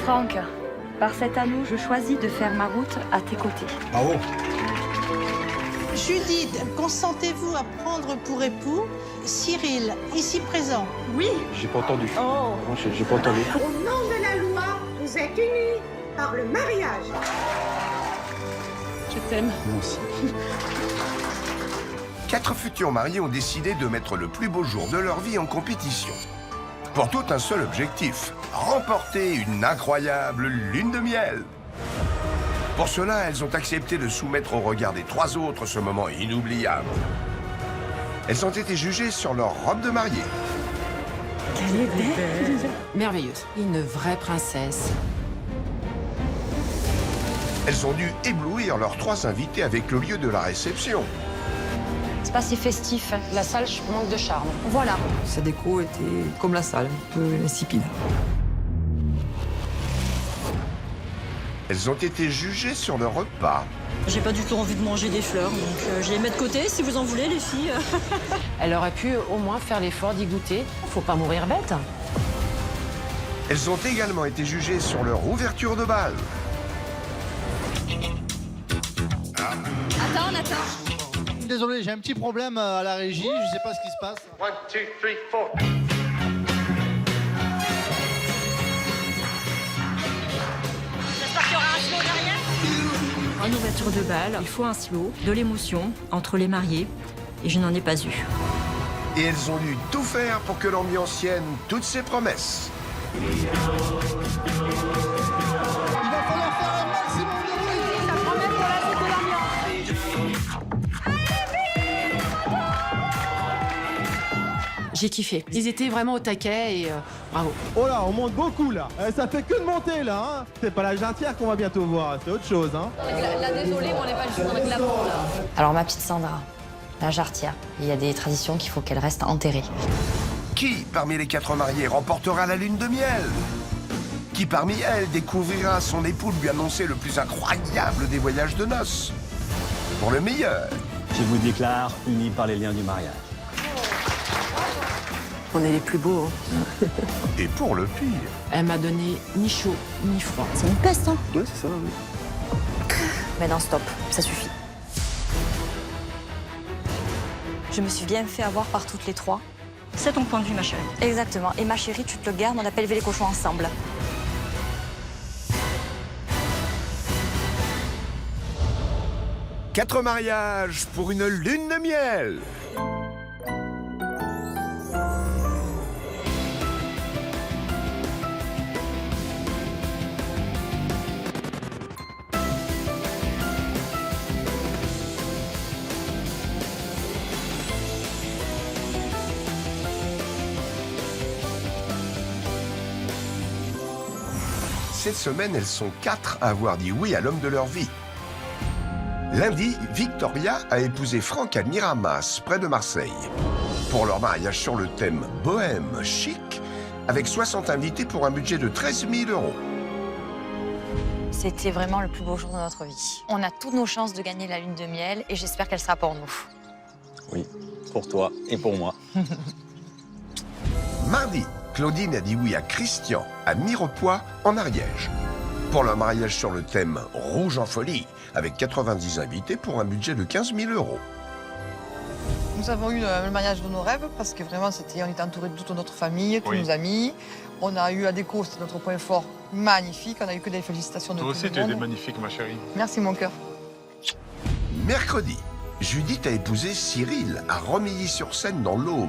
Franck, par cet anneau, je choisis de faire ma route à tes côtés. Bravo. Judith, consentez-vous à prendre pour époux Cyril, ici présent? Oui. J'ai pas entendu. Oh. Non, j'ai pas entendu. Au nom de la loi, vous êtes unis par le mariage. Je t'aime. Moi aussi. 4 futurs mariés ont décidé de mettre le plus beau jour de leur vie en compétition. Pour tout un seul objectif, remporter une incroyable lune de miel. Pour cela, elles ont accepté de soumettre au regard des 3 autres ce moment inoubliable. Elles ont été jugées sur leur robe de mariée. Elle est belle. Merveilleuse. Une vraie princesse. Elles ont dû éblouir leurs 3 invités avec le lieu de la réception. C'est pas si festif. La salle manque de charme. Voilà. Sa déco était comme la salle, un peu insipide. Elles ont été jugées sur leur repas. J'ai pas du tout envie de manger des fleurs, donc je les mets de côté si vous en voulez, les filles. Elle aurait pu au moins faire l'effort d'y goûter. Faut pas mourir bête. Elles ont également été jugées sur leur ouverture de bal. Attends, Nathan. Désolé, j'ai un petit problème à la régie, je sais pas ce qui se passe. 1, 2, 3, 4. J'espère qu'il y aura un slow derrière. En ouverture de bal, il faut un slow, de l'émotion entre les mariés, et je n'en ai pas eu. Et elles ont dû tout faire pour que l'ambiance tienne toutes ses promesses. Il va falloir faire un maximum de bruit. Ça promet pour la suite de l'ambiance. J'ai kiffé. Ils étaient vraiment au taquet et bravo. Oh là, on monte beaucoup là. Ça fait que de monter là. Hein. C'est pas la jarretière qu'on va bientôt voir, c'est autre chose. Hein. La désolée, on n'est pas du tout dans le clapon, là. Alors ma petite Sandra, la jarretière, il y a des traditions qu'il faut qu'elle reste enterrée. Qui, parmi les 4 mariés, remportera la lune de miel? Qui, parmi elles, découvrira son époux lui annoncer le plus incroyable des voyages de noces? Pour le meilleur. Je vous déclare unis par les liens du mariage. On est les plus beaux. Hein. Et pour le pire. Elle m'a donné ni chaud ni froid. C'est une peste, hein? Ouais, c'est ça, oui. Maintenant stop, ça suffit. Je me suis bien fait avoir par toutes les 3. C'est ton point de vue, ma chérie. Exactement. Et ma chérie, tu te le gardes, on a pas élevé les cochons ensemble. « 4 mariages pour une lune de miel !» Cette semaine, elles sont 4 à avoir dit oui à l'homme de leur vie. Lundi, Victoria a épousé Franck à Miramas, près de Marseille, pour leur mariage sur le thème bohème chic, avec 60 invités pour un budget de 13 000 €. C'était vraiment le plus beau jour de notre vie. On a toutes nos chances de gagner la lune de miel et j'espère qu'elle sera pour nous. Oui, pour toi et pour moi. Mardi, Claudine a dit oui à Christian, à Mirepoix, en Ariège, pour leur mariage sur le thème rouge en folie, avec 90 invités pour un budget de 15 000 €. Nous avons eu le mariage de nos rêves parce que vraiment on était entouré de toute notre famille, tous nos amis. On a eu la déco, c'était notre point fort, magnifique. On a eu que des félicitations de tout le monde. Toi aussi, tu étais magnifique, ma chérie. Merci mon cœur. Mercredi, Judith a épousé Cyril à Romilly-sur-Seine dans l'Aube,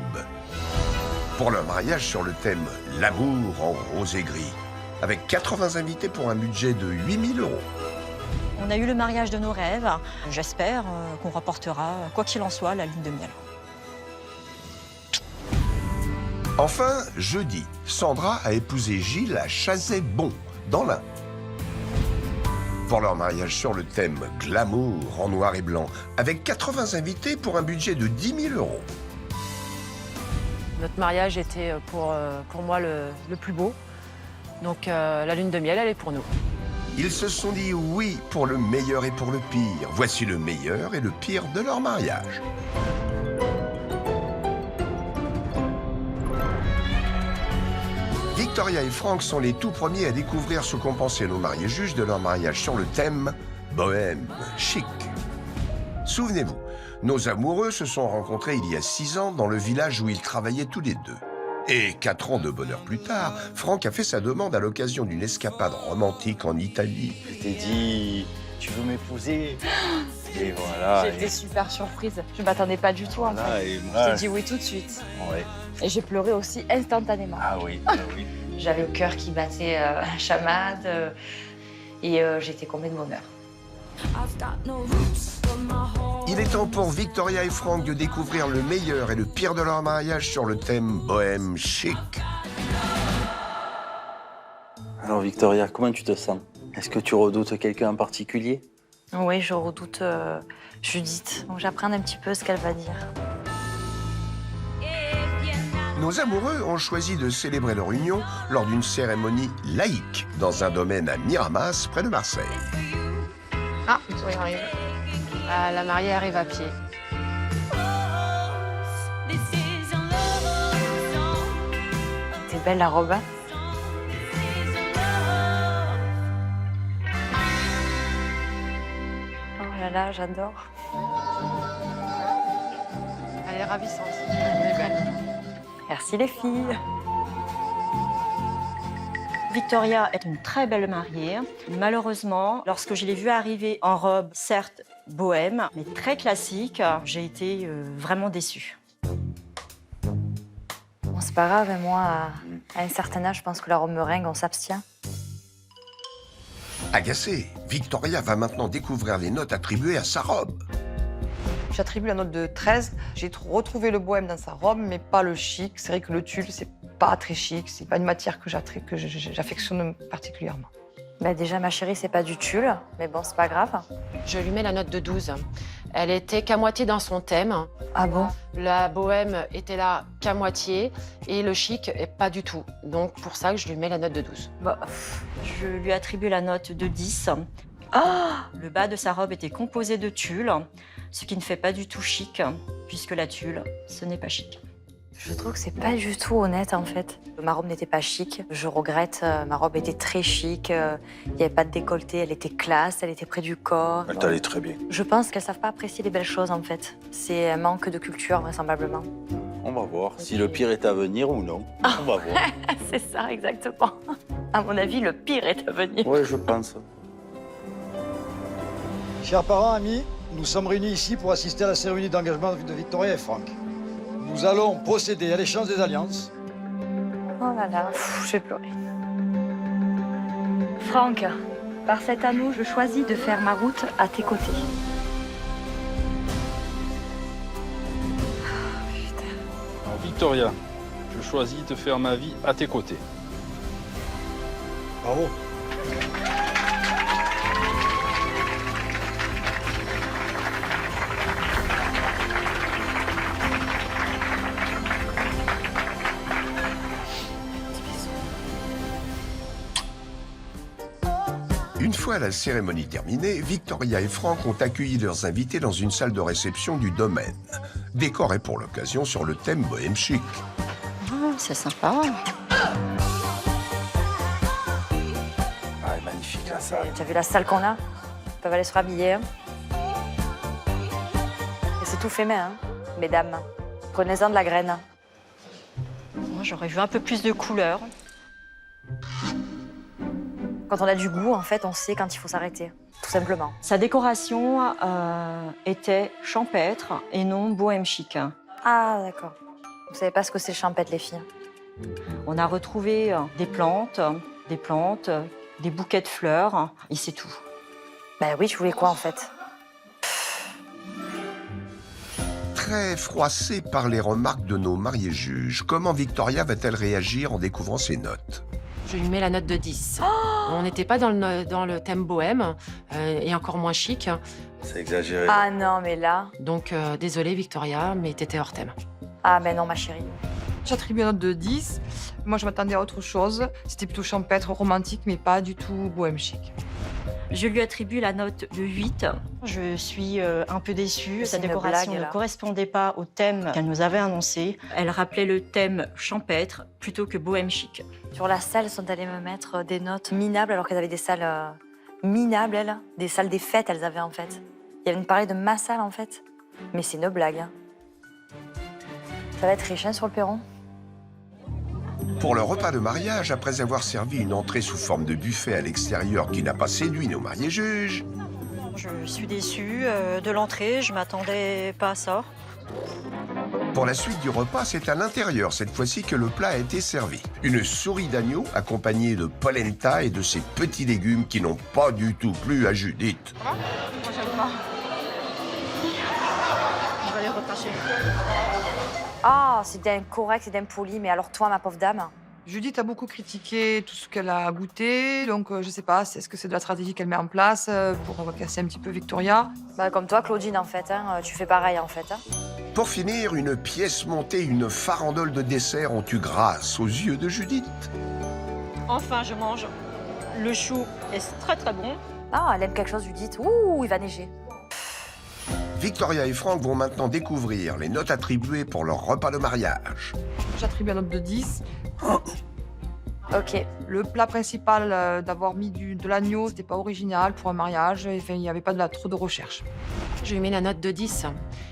pour leur mariage sur le thème l'amour en rose et gris, avec 80 invités pour un budget de 8 000 €. On a eu le mariage de nos rêves. J'espère qu'on rapportera, quoi qu'il en soit, la lune de miel. Enfin, jeudi, Sandra a épousé Gilles à Chazet-Bon, dans l'Ain, pour leur mariage sur le thème glamour en noir et blanc, avec 80 invités pour un budget de 10 000 €. Notre mariage était pour moi le plus beau. Donc la lune de miel, elle est pour nous. Ils se sont dit oui pour le meilleur et pour le pire. Voici le meilleur et le pire de leur mariage. Victoria et Franck sont les tout premiers à découvrir ce qu'ont pensé nos mariés juges de leur mariage sur le thème bohème chic. Souvenez-vous, nos amoureux se sont rencontrés il y a 6 ans dans le village où ils travaillaient tous les deux. Et 4 ans de bonheur plus tard, Franck a fait sa demande à l'occasion d'une escapade romantique en Italie. Je t'ai dit, tu veux m'épouser? Et voilà. J'étais super surprise. Je m'attendais pas du tout en Voilà, fait. et moi, J'ai dit oui tout de suite. Ouais. Et j'ai pleuré aussi instantanément. Ah oui, ah oui. J'avais le cœur qui battait à chamade et j'étais comblée de bonheur. Il est temps pour Victoria et Franck de découvrir le meilleur et le pire de leur mariage sur le thème bohème chic. Alors Victoria, comment tu te sens? Est-ce que tu redoutes quelqu'un en particulier? Oui, je redoute Judith. Donc j'apprends un petit peu ce qu'elle va dire. Nos amoureux ont choisi de célébrer leur union lors d'une cérémonie laïque dans un domaine à Miramas, près de Marseille. Ah, Victoria arrive. Ah, la mariée arrive à pied. C'était belle la robe. Hein? Oh là là, j'adore. Elle est ravissante. Elle est belle. Merci les filles. Victoria est une très belle mariée. Malheureusement, lorsque je l'ai vue arriver en robe, certes bohème, mais très classique, j'ai été vraiment déçue. Bon, c'est pas grave, moi, à un certain âge, je pense que la robe meringue, on s'abstient. Agacée, Victoria va maintenant découvrir les notes attribuées à sa robe. J'attribue la note de 13. J'ai retrouvé le bohème dans sa robe, mais pas le chic. C'est vrai que le tulle, c'est pas très chic. C'est pas une matière que j'affectionne particulièrement. Bah déjà, ma chérie, c'est pas du tulle, mais bon, c'est pas grave. Je lui mets la note de 12. Elle était qu'à moitié dans son thème. Ah bon? La bohème était là qu'à moitié et le chic, pas du tout. Donc pour ça que je lui mets la note de 12. Bah, je lui attribue la note de 10. Le bas de sa robe était composé de tulle, ce qui ne fait pas du tout chic, puisque la tulle, ce n'est pas chic. Je trouve que c'est pas du tout honnête, en fait. Ma robe n'était pas chic. Je regrette, ma robe était très chic. Il n'y avait pas de décolleté, elle était classe, elle était près du corps. Elle t'allait très bien. Je pense qu'elles savent pas apprécier les belles choses, en fait. C'est un manque de culture, vraisemblablement. On va voir si le pire est à venir ou non. On va voir. C'est ça, exactement. À mon avis, le pire est à venir. Oui, je pense. Chers parents, amis, nous sommes réunis ici pour assister à la cérémonie d'engagement de Victoria et Franck. Nous allons procéder à l'échange des alliances. Oh là là, je vais pleurer. Franck, par cet anneau, je choisis de faire ma route à tes côtés. Alors Victoria, je choisis de faire ma vie à tes côtés. Bravo. Une fois la cérémonie terminée, Victoria et Franck ont accueilli leurs invités dans une salle de réception du domaine, décorée pour l'occasion sur le thème bohème chic. Ah, c'est sympa. Ah, magnifique la salle. Tu as vu la salle qu'on a? Ils peuvent aller se rhabiller. Hein. Et c'est tout fait main, hein. Mesdames. Prenez-en de la graine. Moi, j'aurais vu un peu plus de couleurs. Quand on a du goût, en fait, on sait quand il faut s'arrêter, tout simplement. Sa décoration était champêtre et non bohème chic. Ah, d'accord. Vous savez pas ce que c'est champêtre, les filles? On a retrouvé des plantes, des bouquets de fleurs, et c'est tout. Ben oui, tu voulais quoi, en fait? Très froissée par les remarques de nos mariés juges, comment Victoria va-t-elle réagir en découvrant ces notes? Je lui mets la note de 10. On n'était pas dans le thème bohème et encore moins chic. C'est exagéré. Ah non, mais là... Donc désolée Victoria, mais t'étais hors thème. Ah ben non, ma chérie. J'attribue une note de 10. Moi, je m'attendais à autre chose. C'était plutôt champêtre, romantique, mais pas du tout bohème chic. Je lui attribue la note de 8. Je suis un peu déçue. Sa C'est une décoration blague, ne là. correspondait pas au thème qu'elle nous avait annoncé. Elle rappelait le thème champêtre plutôt que bohème chic. Sur la salle, elles sont allées me mettre des notes minables alors qu'elles avaient des salles minables, elles. Des salles des fêtes, elles avaient en fait. Il y avait une parler de ma salle en fait. Mais c'est une blague. Hein. Ça va être riche hein, sur le perron. Pour le repas de mariage, après avoir servi une entrée sous forme de buffet à l'extérieur qui n'a pas séduit nos mariés juges, Je suis déçue de l'entrée. Je m'attendais pas à ça. pour la suite du repas, c'est à l'intérieur cette fois-ci que le plat a été servi. Une souris d'agneau accompagnée de polenta et de ces petits légumes qui n'ont pas du tout plu à Judith. Moi, j'aime pas. Je vais les retâcher. Ah, c'est incorrect, c'est impoli, mais alors toi, ma pauvre dame. Judith a beaucoup critiqué tout ce qu'elle a goûté, donc je sais pas, est-ce que c'est de la stratégie qu'elle met en place pour casser un petit peu Victoria? Bah, comme toi, Claudine, en fait. Hein, tu fais pareil, en fait. Hein. Pour finir, une pièce montée, une farandole de dessert ont eu grâce aux yeux de Judith. Enfin, je mange. Le chou est très très bon. Ah, elle aime quelque chose, Judith. Ouh, il va neiger. Victoria et Franck vont maintenant découvrir les notes attribuées pour leur repas de mariage. J'attribue la note de 10. Ok. Le plat principal, d'avoir mis de l'agneau, c'était pas original pour un mariage. Enfin, il n'y avait pas trop de recherche. Je lui mets la note de 10.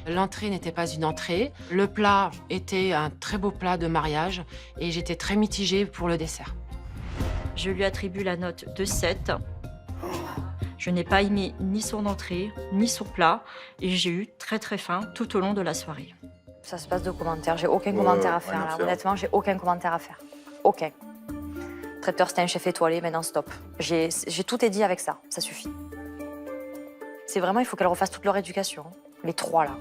L'entrée n'était pas une entrée. Le plat était un très beau plat de mariage et j'étais très mitigée pour le dessert. Je lui attribue la note de 7. Je n'ai pas aimé ni son entrée, ni son plat, et j'ai eu très très faim tout au long de la soirée. Ça se passe de commentaires. J'ai aucun commentaire à faire, là. Honnêtement, j'ai aucun commentaire à faire. Aucun. Traiteur, c'était un chef étoilé, maintenant stop. J'ai tout dit avec ça. Ça suffit. C'est vraiment, il faut qu'elles refassent toute leur éducation. Les trois, là.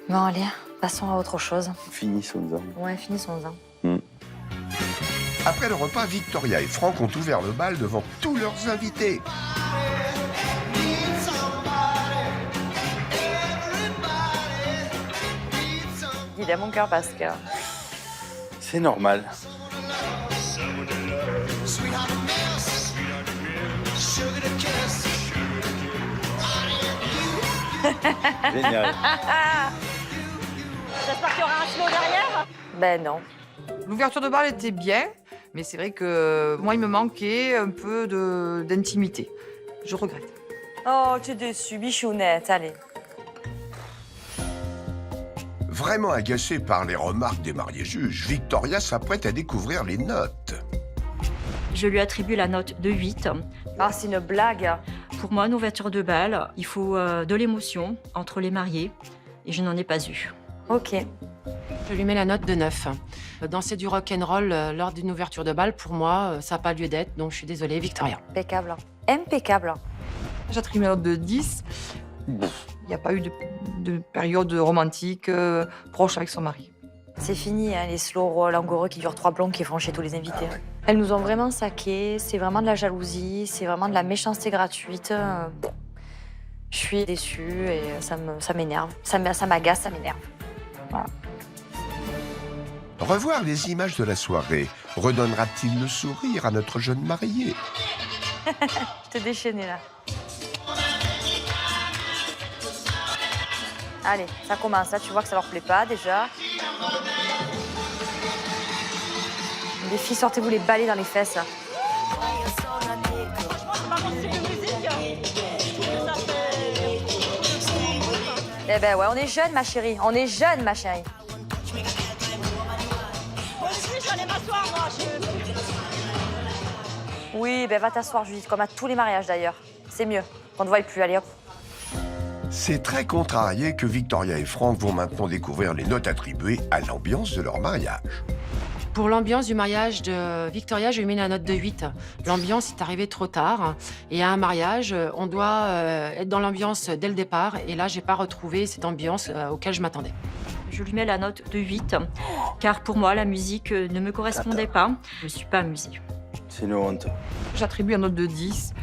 Bon, allez, passons à autre chose. Finissons-en. Ouais, finissons-en. Après le repas, Victoria et Franck ont ouvert le bal devant tous leurs invités. Il est à mon cœur parce que... C'est normal. Génial. J'espère qu'il y aura un slow derrière. Ben non. L'ouverture de bal était bien, mais c'est vrai que moi, il me manquait un peu d'intimité. Je regrette. Oh, tu es déçue, bichounette, allez. Vraiment agacée par les remarques des mariés juges, Victoria s'apprête à découvrir les notes. Je lui attribue la note de 8. Ah, c'est une blague. Pour moi, une ouverture de bal, il faut de l'émotion entre les mariés, et je n'en ai pas eu. Ok. Je lui mets la note de 9. Danser du rock'n'roll lors d'une ouverture de bal, pour moi, ça n'a pas lieu d'être, donc je suis désolée, Victoria. Impeccable. Impeccable. J'attribue la note de 10. Il n'y a pas eu de période romantique proche avec son mari. C'est fini, hein, les slow langoureux qui durent 3 plombs qui font chier tous les invités. Elles nous ont vraiment saqués, c'est vraiment de la jalousie, c'est vraiment de la méchanceté gratuite. Je suis déçue et ça m'énerve. Ça m'agace, ça m'énerve. Voilà. Revoir les images de la soirée redonnera-t-il le sourire à notre jeune mariée? Je t'ai déchaîné là. Allez, ça commence, là tu vois que ça leur plaît pas déjà. Les filles, sortez-vous les balais dans les fesses. Eh ben ouais, on est jeunes ma chérie, on est jeunes ma chérie. Oui, ben va t'asseoir Judith, comme à tous les mariages d'ailleurs. C'est mieux, qu'on ne voie plus, allez hop. C'est très contrarié que Victoria et Franck vont maintenant découvrir les notes attribuées à l'ambiance de leur mariage. Pour l'ambiance du mariage de Victoria, je lui mets la note de 8. L'ambiance est arrivée trop tard. Et à un mariage, on doit être dans l'ambiance dès le départ. Et là, j'ai pas retrouvé cette ambiance auquel je m'attendais. Je lui mets la note de 8, car pour moi, la musique ne me correspondait pas. Je ne suis pas amusée. C'est une honte. J'attribue une note de 10.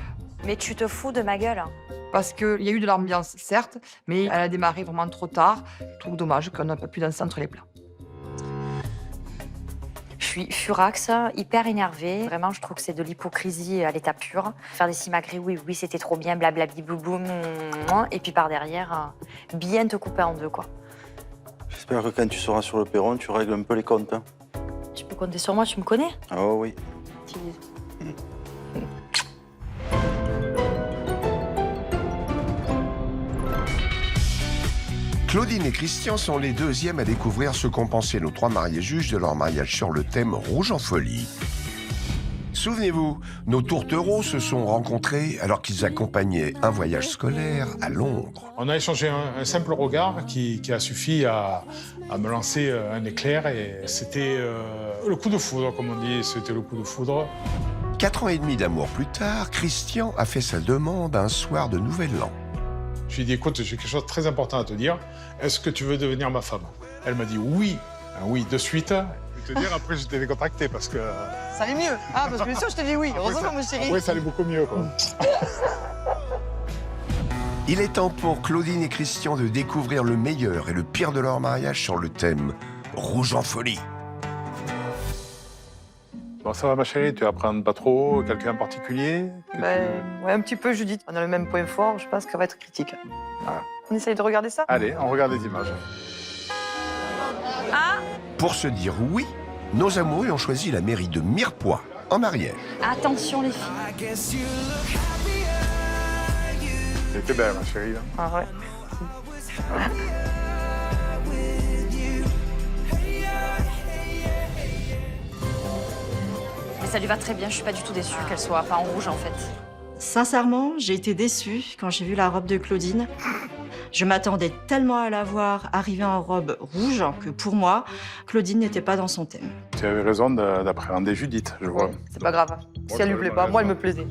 Mais tu te fous de ma gueule. Parce qu'il y a eu de l'ambiance, certes, mais elle a démarré vraiment trop tard. Je trouve dommage qu'on n'a pas pu danser entre les plats. Je suis furax, hyper énervée. Vraiment, je trouve que c'est de l'hypocrisie à l'état pur. Faire des simagrées, oui, c'était trop bien, blablabli, boum, et puis par derrière, bien te couper en deux, quoi. J'espère que quand tu seras sur le perron, tu règles un peu les comptes. Hein. Tu peux compter sur moi, tu me connais? Oh oui. Claudine et Christian sont les deuxièmes à découvrir ce qu'ont pensé nos 3 mariés juges de leur mariage sur le thème Rouge en folie. Souvenez-vous, nos tourtereaux se sont rencontrés alors qu'ils accompagnaient un voyage scolaire à Londres. On a échangé un simple regard qui a suffi à me lancer un éclair et c'était le coup de foudre, comme on dit, c'était le coup de foudre. 4 ans et demi d'amour plus tard, Christian a fait sa demande un soir de Nouvel An. Je lui ai dit, écoute, j'ai quelque chose de très important à te dire. Est-ce que tu veux devenir ma femme? Elle m'a dit oui. Un oui de suite. Je vais te dire, après, je t'ai décontracté parce que... Ça allait mieux. Ah, parce que bien sûr, je t'ai dit oui. Heureusement, mon chéri. Oui, ça allait beaucoup mieux, quoi. Il est temps pour Claudine et Christian de découvrir le meilleur et le pire de leur mariage sur le thème Rouge en folie. Bon, ça va ma chérie, tu apprends pas trop? Quelqu'un en particulier? Ouais, un petit peu, Judith. On a le même point fort, je pense qu'elle va être critique. Ah. On essaye de regarder ça? Allez, on regarde les images. Ah! Pour se dire oui, nos amoureux ont choisi la mairie de Mirepoix en mariage. Attention les filles. C'était belle ma chérie. Hein. Ah ouais. Mais ça lui va très bien, je suis pas du tout déçue qu'elle soit pas en rouge en fait. Sincèrement, j'ai été déçue quand j'ai vu la robe de Claudine. Je m'attendais tellement à la voir arriver en robe rouge que pour moi, Claudine n'était pas dans son thème. Tu avais raison d'appréhender Judith, je vois. C'est pas grave. Si elle lui plaît pas, moi elle me plaisait.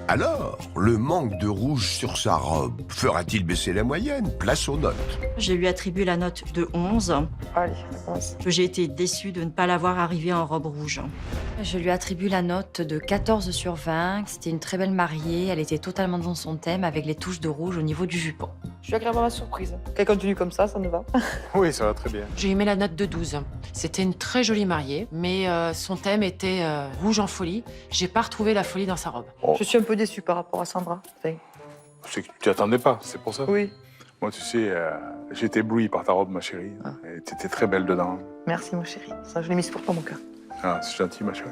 Alors, le manque de rouge sur sa robe fera-t-il baisser la moyenne? Place aux notes. Je lui attribue la note de 11. Allez, ça passe. J'ai été déçue de ne pas la voir arriver en robe rouge. Je lui attribue la note de 14 sur 20. C'était une très belle mariée, elle était totalement dans son thème avec les touches de rouge au niveau du jupon. Je suis agréablement surprise. Qu'elle continue comme ça nous va. Oui, ça va très bien. J'ai aimé la note de 12. C'était une très jolie mariée, mais son thème était rouge en folie. J'ai pas retrouvé la folie dans sa robe. Je suis un peu déçue par rapport à Sandra. C'est que tu t'y attendais pas, c'est pour ça. Oui. Moi, tu sais, j'ai été ébloui par ta robe, ma chérie. Et t'étais très belle dedans. Merci, mon chéri. Ça, je l'ai mise pour toi, mon cœur. Ah, c'est gentil, ma chérie.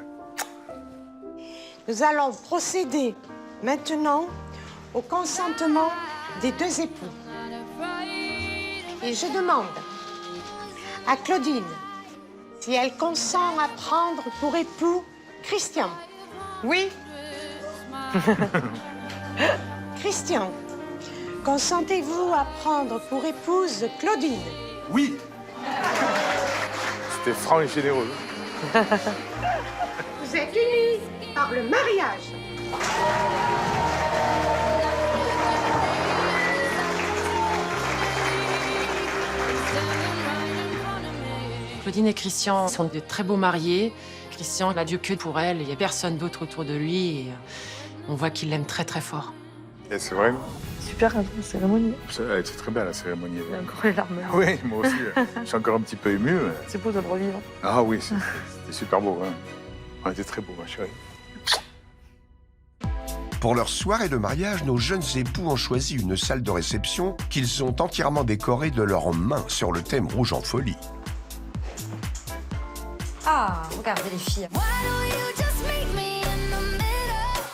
Nous allons procéder maintenant au consentement des deux époux. Et je demande à Claudine si elle consent à prendre pour époux Christian. Oui. Christian, consentez-vous à prendre pour épouse Claudine? Oui. C'était franc et généreux. Vous êtes unis par le mariage. Claudine et Christian sont de très beaux mariés. Christian n'a Dieu que pour elle, il n'y a personne d'autre autour de lui. Et on voit qu'il l'aime très très fort. Et c'est vrai. Super, la cérémonie. C'est très belle la cérémonie. Il y a encore les larmes. Oui, moi aussi. Je suis encore un petit peu ému. Mais... C'est beau de le revivre. Ah oui, c'était super beau. Hein. On était très beau, ma chérie. Pour leur soirée de mariage, nos jeunes époux ont choisi une salle de réception qu'ils ont entièrement décorée de leurs mains sur le thème Rouge en folie. Ah, regardez les filles.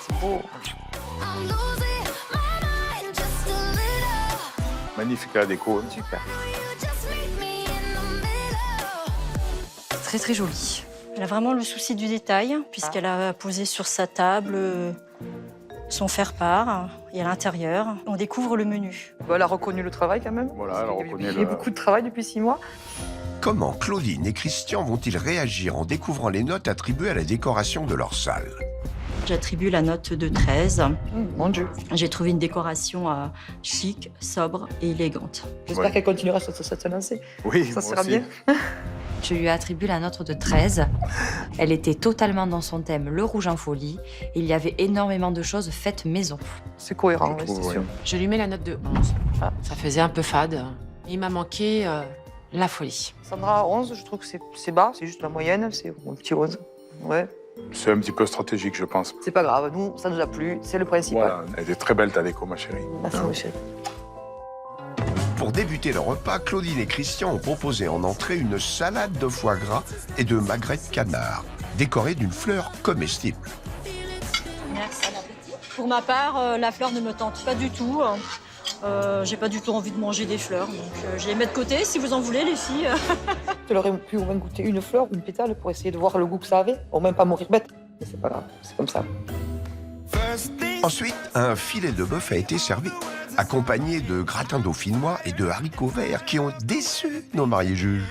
C'est beau. Magnifique la déco. Super. Très très joli. Elle a vraiment le souci du détail, puisqu'elle a posé sur sa table son faire-part. Et à l'intérieur, on découvre le menu. Bon, elle a reconnu le travail quand même. Voilà, elle a reconnu Il y a beaucoup de travail depuis 6 mois. Comment Claudine et Christian vont-ils réagir en découvrant les notes attribuées à la décoration de leur salle? J'attribue la note de 13. Mon Dieu. J'ai trouvé une décoration chic, sobre et élégante. J'espère qu'elle continuera sur cette lancée. Oui, ça moi sera aussi. bien. Je lui attribue la note de 13. Elle était totalement dans son thème, le rouge en folie. Il y avait énormément de choses faites maison. C'est cohérent, oui, c'est sûr. Je lui mets la note de 11. Ça faisait un peu fade. Il m'a manqué La folie. Sandra, 11, je trouve que c'est bas, c'est juste la moyenne, c'est un petit 11. Ouais. C'est un petit peu stratégique, je pense. C'est pas grave, nous, ça nous a plu, c'est le principal. Voilà, elle est très belle ta déco, ma chérie. Merci, ma chérie. Pour débuter le repas, Claudine et Christian ont proposé en entrée une salade de foie gras et de magret de canard, décorée d'une fleur comestible. Merci. Pour ma part, la fleur ne me tente pas du tout. J'ai pas du tout envie de manger des fleurs, donc je les mets de côté si vous en voulez, les filles. Tu aurais pu au moins goûter une fleur, une pétale, pour essayer de voir le goût que ça avait, au même pas mourir bête. Mais c'est pas grave, c'est comme ça. Ensuite, un filet de bœuf a été servi, accompagné de gratin dauphinois et de haricots verts qui ont déçu nos mariés juges.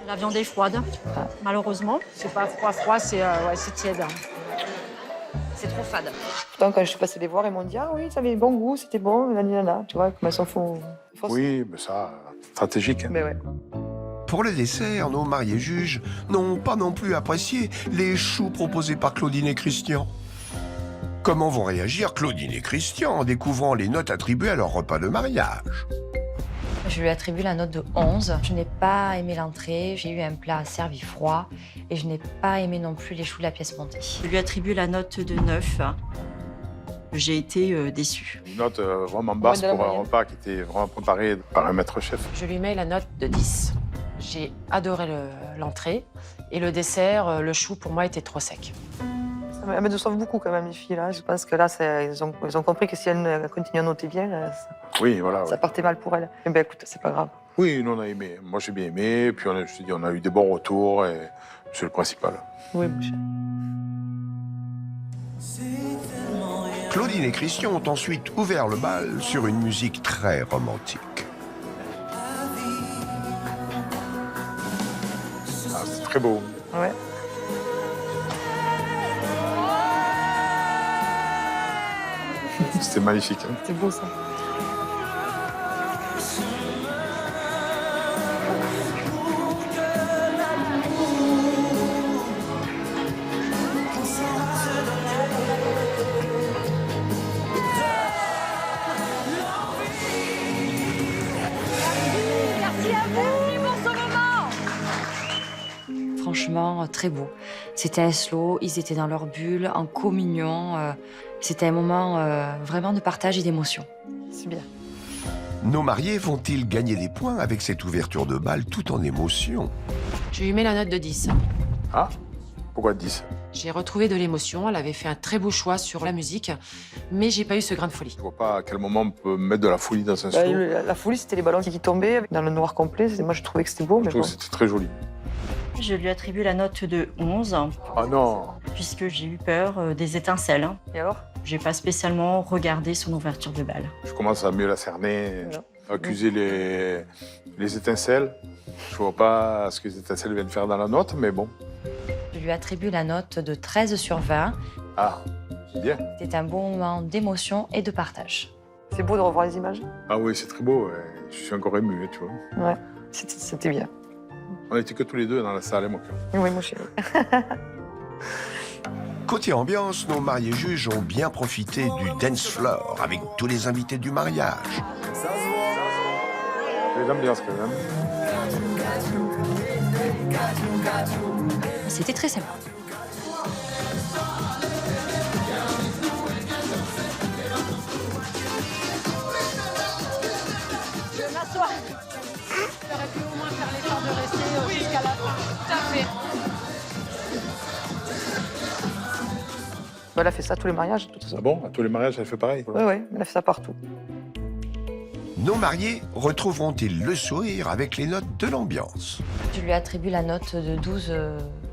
La viande est froide, malheureusement. C'est pas froid, c'est tiède. C'est trop fade. Pourtant, quand je suis passée les voir, ils m'ont dit « Ah oui, ça avait bon goût, c'était bon, nanana. » Tu vois, comme elles s'en font. Oui, mais ça, stratégique. Hein. Mais ouais. Pour le dessert, nos mariés juges n'ont pas non plus apprécié les choux proposés par Claudine et Christian. Comment vont réagir Claudine et Christian en découvrant les notes attribuées à leur repas de mariage? Je lui attribue la note de 11. Je n'ai pas aimé l'entrée, j'ai eu un plat servi froid et je n'ai pas aimé non plus les choux de la pièce montée. Je lui attribue la note de 9. J'ai été déçue. Une note vraiment basse Ouais, pour un repas qui était vraiment préparé par un maître chef. Je lui mets la note de 10. J'ai adoré l'entrée et le dessert, le chou pour moi était trop sec. Elles me déçoivent beaucoup quand même, les filles. Là. Je pense que là, ils ont compris que si elles continuent à noter bien, là, Oui, voilà. ça partait mal pour elles. Mais ben écoute, c'est pas grave. Oui, nous on a aimé. Moi j'ai bien aimé. Puis je te dis, on a eu des bons retours et c'est le principal. Oui, mon cher. Claudine et Christian ont ensuite ouvert le bal sur une musique très romantique. Ah, c'est très beau. Ouais. C'était magnifique. Hein. C'est beau ça. Franchement, très beau. C'était un slow, ils étaient dans leur bulle, en communion. C'était un moment vraiment de partage et d'émotion. C'est bien. Nos mariés vont-ils gagner des points avec cette ouverture de bal tout en émotion? Je lui mets la note de 10. Ah, pourquoi 10? J'ai retrouvé de l'émotion, elle avait fait un très beau choix sur la musique, mais j'ai pas eu ce grain de folie. Je vois pas à quel moment on peut mettre de la folie dans un slow. La folie, c'était les ballons qui tombaient dans le noir complet. Moi, je trouvais que c'était beau. Je trouve que c'était très joli. Je lui attribue la note de 11, Ah non! puisque j'ai eu peur des étincelles. Et alors? J'ai pas spécialement regardé son ouverture de bal. Je commence à mieux la cerner, Voilà. accuser les étincelles. Je vois pas ce que les étincelles viennent faire dans la note, mais bon. Je lui attribue la note de 13 sur 20. Ah, c'est bien. C'était un bon moment d'émotion et de partage. C'est beau de revoir les images. Ah oui, c'est très beau. Ouais. Je suis encore ému, tu vois. Ouais, c'était bien. On n'était que tous les deux dans la salle, mon cœur. Oui, mon chéri. Côté ambiance, nos mariés juges ont bien profité du dance floor avec tous les invités du mariage. L'ambiance quand même. C'était très sympa. Je m'assois. J'aurais pu au moins faire l'effort de rester jusqu'à la fin. Tout à fait. Elle a fait ça à tous les mariages, de toute façon. Ah bon? À tous les mariages, elle fait pareil? Oui, oui, elle a fait ça partout. Nos mariés retrouveront-ils le sourire avec les notes de l'ambiance? Je lui attribue la note de 12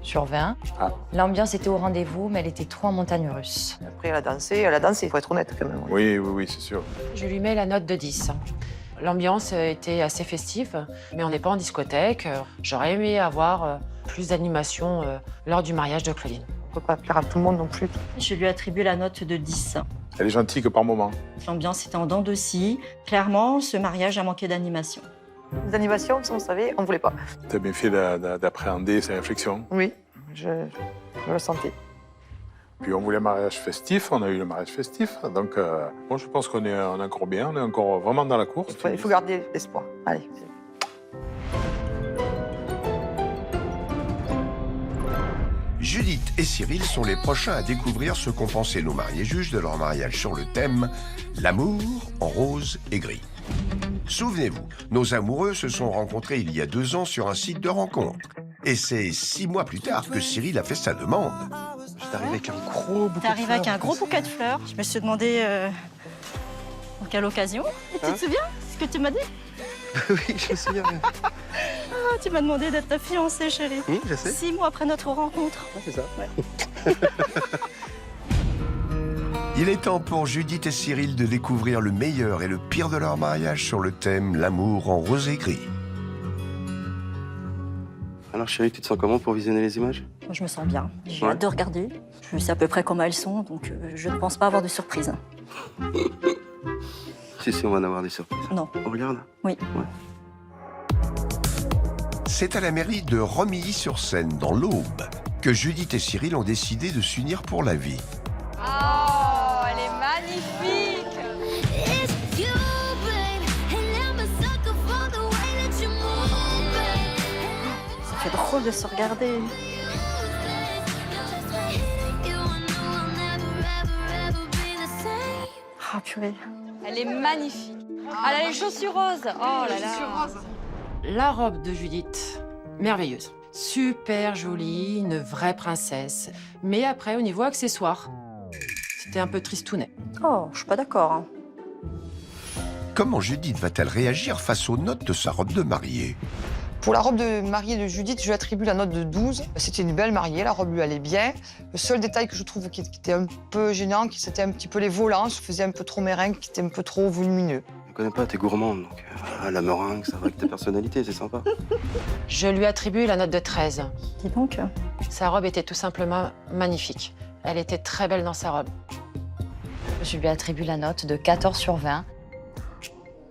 sur 20. Ah. L'ambiance était au rendez-vous, mais elle était trop en montagne russe. Après, elle a dansé, il faut être honnête quand même. Oui, oui, oui, c'est sûr. Je lui mets la note de 10. L'ambiance était assez festive, mais on n'est pas en discothèque. J'aurais aimé avoir plus d'animation lors du mariage de Claudine. On peut pas plaire à tout le monde non plus. Je lui attribue la note de 10. Elle est gentille que par moment. L'ambiance était en dents de scie. Clairement, ce mariage a manqué d'animation. Les animations, ça, on savait, on voulait pas. Tu as bien fait d'appréhender ses réflexions. Oui, je le sentais. Puis on voulait un mariage festif, on a eu le mariage festif. Donc, moi, je pense qu'on est encore bien, on est encore vraiment dans la course. Il faut garder l'espoir. Allez. Judith et Cyril sont les prochains à découvrir ce qu'ont pensé nos mariés juges de leur mariage sur le thème « L'amour en rose et gris ». Souvenez-vous, nos amoureux se sont rencontrés il y a 2 ans sur un site de rencontre. Et c'est 6 mois plus tard que Cyril a fait sa demande. J'étais arrivé avec un gros bouquet de fleurs. T'es arrivé avec un gros bouquet de fleurs. Je me suis demandé pour quelle occasion. Et tu te souviens ce que tu m'as dit? Oui, je me souviens. Ah, tu m'as demandé d'être ta fiancée, chérie. Oui, je sais. 6 mois après notre rencontre. Ouais, c'est ça. Ouais. Il est temps pour Judith et Cyril de découvrir le meilleur et le pire de leur mariage sur le thème « L'amour en rose et gris ». Alors chérie, tu te sens comment pour visionner les images? Moi, je me sens bien. J'ai hâte de regarder. Je sais à peu près comment elles sont, donc je ne pense pas avoir de surprise. Si, on va en avoir des surprises. Non. On regarde? Oui. Ouais. C'est à la mairie de Romilly-sur-Seine, dans l'Aube, que Judith et Cyril ont décidé de s'unir pour la vie. Oh, elle est magnifique! Ça fait drôle de se regarder. Ah, purée. Elle est magnifique. Elle a les chaussures roses. Oh là là. La robe de Judith, merveilleuse. Super jolie, une vraie princesse. Mais après, au niveau accessoires, c'était un peu tristounet. Oh, je suis pas d'accord. Hein. Comment Judith va-t-elle réagir face aux notes de sa robe de mariée? Pour la robe de mariée de Judith, je lui attribue la note de 12. C'était une belle mariée, la robe lui allait bien. Le seul détail que je trouve qui était un peu gênant, c'était un petit peu les volants. Je faisais un peu trop meringue, qui était un peu trop volumineux. Je connais pas, t'es gourmande, donc la meringue, ça va avec ta personnalité, c'est sympa. Je lui attribue la note de 13. Dis donc. Sa robe était tout simplement magnifique. Elle était très belle dans sa robe. Je lui attribue la note de 14 sur 20.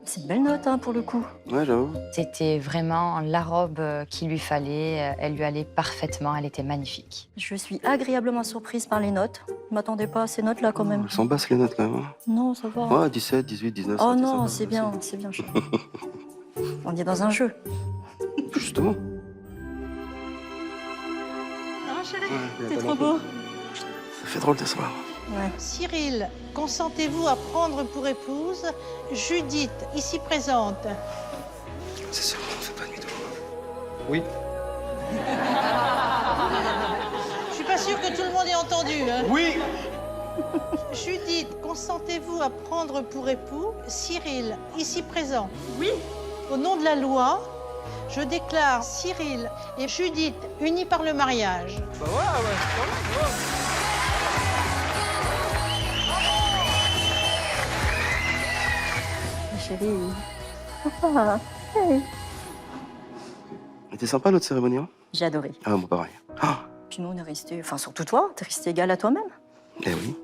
C'est une belle note, hein, pour le coup. Ouais, j'avoue. C'était vraiment la robe qu'il lui fallait. Elle lui allait parfaitement. Elle était magnifique. Je suis agréablement surprise par les notes. Je m'attendais pas à ces notes-là, quand même. Elles sont basses, les notes, quand même. Hein. Non, ça va. Ouais, 17, 18, 19, Oh ça, non, ça c'est bien, c'est bien. On est dans un jeu. Justement. Ah, chérie, Ouais, t'es trop beau. Ça fait drôle de soir. Ouais. Cyril, consentez-vous à prendre pour épouse Judith, ici présente? C'est sûr qu'on ne fait pas nuit dehors. Oui. Je suis pas sûre que tout le monde ait entendu. Hein. Oui. Judith, consentez-vous à prendre pour époux Cyril, ici présent? Oui. Au nom de la loi, je déclare Cyril et Judith unis par le mariage. Bah ouais. Chérie. Ah, hey. C'était sympa notre cérémonie, hein? J'ai adoré. Ah, moi pareil. Ah. Puis nous, on est restés... Enfin, surtout toi, t'es resté égal à toi-même. Eh oui.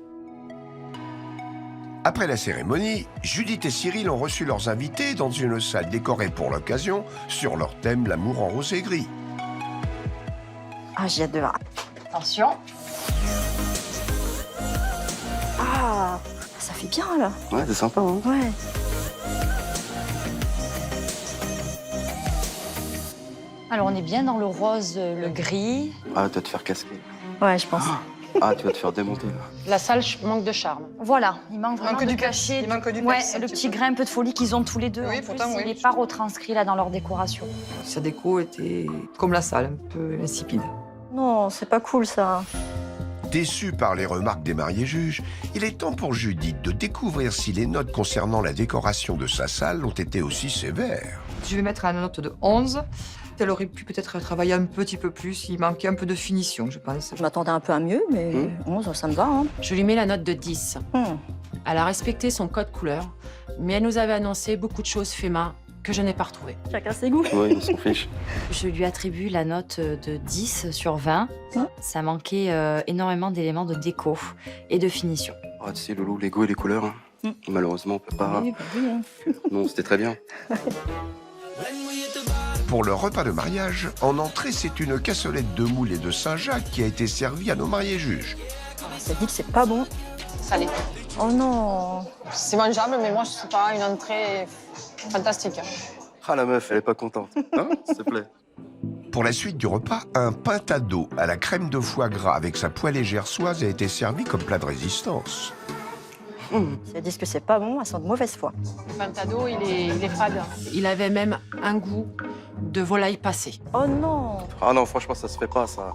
Après la cérémonie, Judith et Cyril ont reçu leurs invités dans une salle décorée pour l'occasion sur leur thème « L'amour en rose et gris ». Ah, j'ai hâte de voir. Attention. Ah, ça fait bien, là. Ouais, c'est sympa, hein? Ouais. Alors, on est bien dans le rose, le gris. Ah, tu vas te faire casquer. Ouais, je pense. Ah, tu vas te faire démonter, là. La salle manque de charme. Voilà, il manque vraiment manque de du cachet. il manque du Ouais, peps, un le petit petit peu. grain un peu de folie qu'ils ont tous les deux. Oui, En pourtant, plus, oui. il n'est pas retranscrit là dans leur décoration. Sa déco était comme la salle, un peu insipide. Non, c'est pas cool, ça. Déçu par les remarques des mariés juges, il est temps pour Judith de découvrir si les notes concernant la décoration de sa salle ont été aussi sévères. Je vais mettre une note de 11. Elle aurait pu peut-être travailler un petit peu plus. Il manquait un peu de finition, je pense. Je m'attendais un peu à mieux, mais 11, ça me va. Hein. Je lui mets la note de 10. Elle a respecté son code couleur, mais elle nous avait annoncé beaucoup de choses fait main que je n'ai pas retrouvées. Chacun ses goûts. Oui, on s'en fiche. Je lui attribue la note de 10 sur 20. Ça manquait énormément d'éléments de déco et de finition. Oh, tu sais, Loulou, les goûts et les couleurs, hein. Malheureusement, on peut pas... Oui, bah oui, hein. Non, c'était très bien. Pour le repas de mariage, en entrée, c'est une cassolette de moules et de Saint-Jacques qui a été servie à nos mariés juges. Ça dit que c'est pas bon. Salé. Oh non. C'est mangeable, mais moi, je sais pas, une entrée fantastique. Ah, la meuf, elle est pas contente. Hein, s'il te plaît. Pour la suite du repas, un pintado à la crème de foie gras avec sa poêlée gersoise a été servi comme plat de résistance. Si elles disent que c'est pas bon, elles sont de mauvaise foi. Le pintado, il est fade. Il avait même un goût de volaille passée. Oh non! Ah non, franchement, ça se fait pas, ça.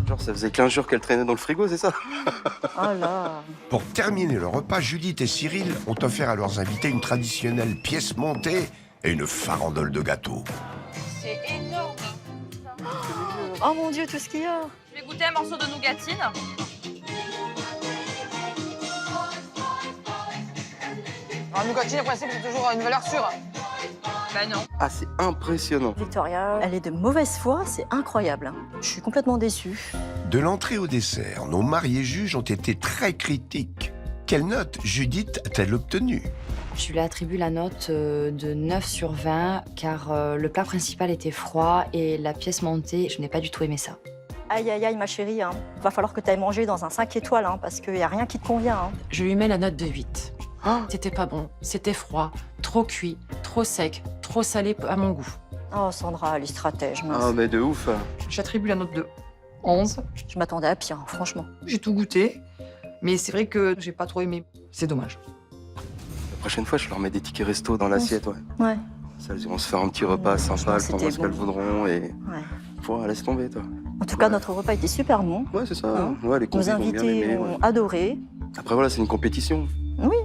Genre, ça faisait 15 jours qu'elle traînait dans le frigo, c'est ça? Oh là! Pour terminer le repas, Judith et Cyril ont offert à leurs invités une traditionnelle pièce montée et une farandole de gâteaux. C'est énorme. Oh mon Dieu, tout ce qu'il y a! Je vais goûter un morceau de nougatine. La nougatine, le principe, c'est toujours une valeur sûre. Bah non. Ah, c'est impressionnant. Victoria, elle est de mauvaise foi, c'est incroyable. Hein. Je suis complètement déçue. De l'entrée au dessert, nos mariés juges ont été très critiques. Quelle note Judith a-t-elle obtenue? Je lui attribue la note de 9 sur 20 car le plat principal était froid et la pièce montée, je n'ai pas du tout aimé ça. Aïe, aïe, aïe, ma chérie. Hein. Va falloir que tu ailles manger dans un 5 étoiles hein, parce qu'il n'y a rien qui te convient. Hein. Je lui mets la note de 8. C'était pas bon, c'était froid, trop cuit, trop sec, trop salé à mon goût. Oh, Sandra, elle est stratège. Mince. Ah, mais de ouf. J'attribue la note de 11. Je m'attendais à pire, franchement. J'ai tout goûté, mais c'est vrai que j'ai pas trop aimé. C'est dommage. La prochaine fois, je leur mets des tickets resto dans l'assiette, ouais. Ouais. Ça, elles iront se faire un petit repas sympa, elles prendront ce qu'elles voudront et... Ouais. Pouah, laisse tomber, toi. En tout cas, notre repas était super bon. Ouais, c'est ça. Hein. Ouais, les Nos convives ont bien invités aimé, ont ouais. adoré. Après, voilà, c'est une compétition. Oui.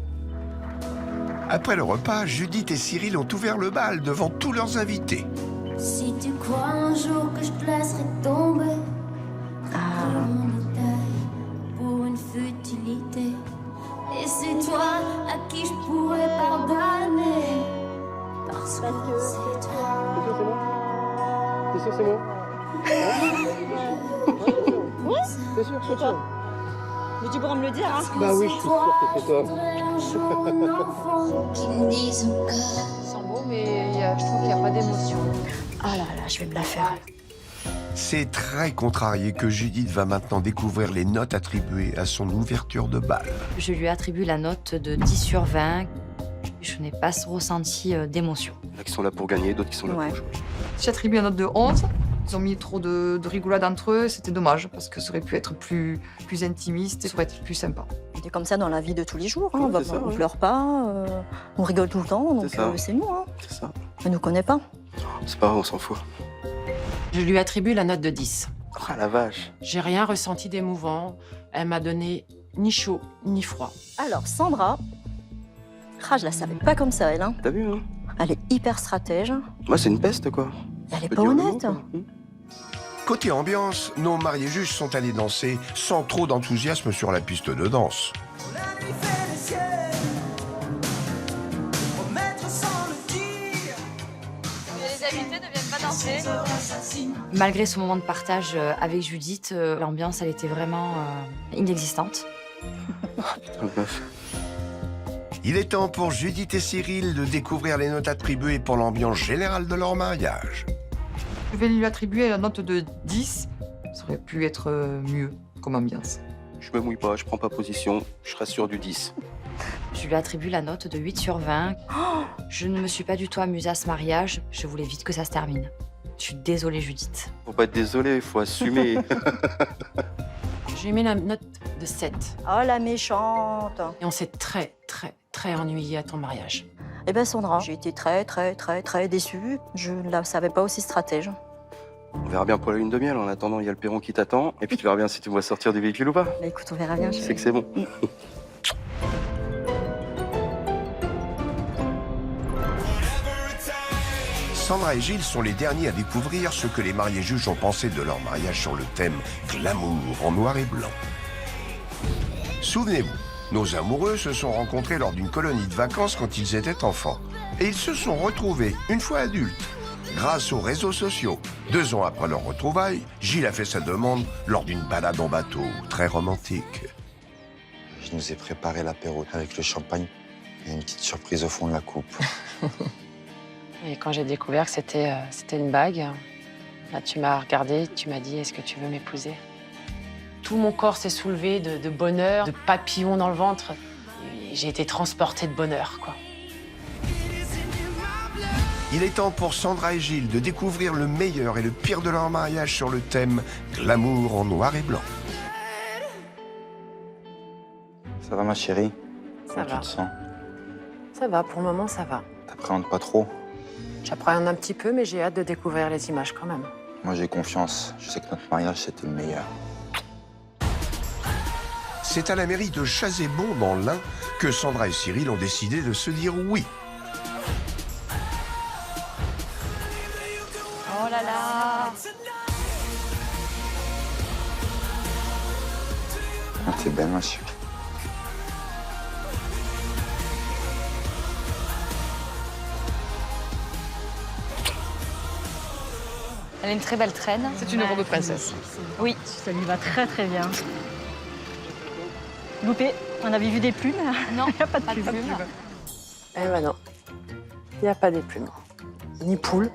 Après le repas, Judith et Cyril ont ouvert le bal devant tous leurs invités. Si tu crois un jour que je te laisserai tomber, mon détail pour une futilité. Et c'est toi à qui je pourrais pardonner. Parce que c'est toi. T'es sûr, c'est moi? Oui, c'est sûr, c'est toi. Mais tu pourras me le dire, hein? Bah oui, je suis sûr que c'est toi. Ils sont beaux, mais je trouve qu'il n'y a pas d'émotion. Ah là là, je vais me la faire. C'est très contrarié que Judith va maintenant découvrir les notes attribuées à son ouverture de bal. Je lui attribue la note de 10 sur 20. Je n'ai pas ressenti d'émotion. Il y en a qui sont là pour gagner, d'autres qui sont là pour jouer. J'attribue la note de 11. Ils ont mis trop de rigolade entre eux, c'était dommage, parce que ça aurait pu être plus intimiste et ça aurait été plus sympa. C'est comme ça dans la vie de tous les jours. Hein. Ouais, On pleure pas, on rigole tout le temps, donc c'est nous. Hein. C'est ça. Elle nous connaît pas. C'est pas grave, on s'en fout. Je lui attribue la note de 10. Ah la vache. J'ai rien ressenti d'émouvant. Elle m'a donné ni chaud, ni froid. Alors, Sandra, je la savais pas comme ça, elle. Hein. T'as vu, hein? Elle est hyper stratège. Moi, c'est une peste, quoi. Elle est pas honnête. Côté ambiance, nos mariés juges sont allés danser sans trop d'enthousiasme sur la piste de danse. Les invités ne viennent pas danser. Malgré ce moment de partage avec Judith, l'ambiance, elle était vraiment inexistante. Putain de meuf. Il est temps pour Judith et Cyril de découvrir les notes attribuées pour l'ambiance générale de leur mariage. Je vais lui attribuer la note de 10. Ça aurait pu être mieux comme ambiance. Je me mouille pas, je prends pas position, je serai sûr du 10. Je lui attribue la note de 8 sur 20. Je ne me suis pas du tout amusée à ce mariage. Je voulais vite que ça se termine. Je suis désolée, Judith. Faut pas être désolé, faut assumer. Je lui mets la note de 7. Oh, la méchante. Et on s'est très ennuyé à ton mariage. Eh ben, Sandra, j'ai été très déçue. Je ne la savais pas aussi stratège. On verra bien pour la lune de miel. En attendant, il y a le perron qui t'attend. Et puis tu verras bien si tu me vois sortir du véhicule ou pas. Bah, écoute, on verra bien. Je sais que c'est bon. Sandra et Gilles sont les derniers à découvrir ce que les mariés juges ont pensé de leur mariage sur le thème glamour en noir et blanc. Souvenez-vous, nos amoureux se sont rencontrés lors d'une colonie de vacances quand ils étaient enfants. Et ils se sont retrouvés une fois adultes, grâce aux réseaux sociaux. 2 ans après leur retrouvaille, Gilles a fait sa demande lors d'une balade en bateau très romantique. Je nous ai préparé l'apéro avec le champagne et une petite surprise au fond de la coupe. Et quand j'ai découvert que c'était une bague, là, tu m'as regardé, tu m'as dit « Est-ce que tu veux m'épouser ?» Tout mon corps s'est soulevé de bonheur, de papillons dans le ventre. J'ai été transportée de bonheur, quoi. Il est temps pour Sandra et Gilles de découvrir le meilleur et le pire de leur mariage sur le thème glamour en noir et blanc. Ça va ma chérie? Ça Comment va. tu te sens? Ça va, pour le moment, ça va. T'appréhendes pas trop? J'appréhende un petit peu, mais j'ai hâte de découvrir les images quand même. Moi j'ai confiance. Je sais que notre mariage c'était le meilleur. C'est à la mairie de Chazébon, dans l'Ain, que Sandra et Cyril ont décidé de se dire oui. Oh là là. Ah, t'es belle ma chérie. Elle a une très belle traîne. C'est une robe de princesse. Oui, ça lui va très très bien. Loupé, on avait vu des plumes. Non, il n'y a pas de plumes. Eh ben non, il n'y a pas des plumes. Ni poules.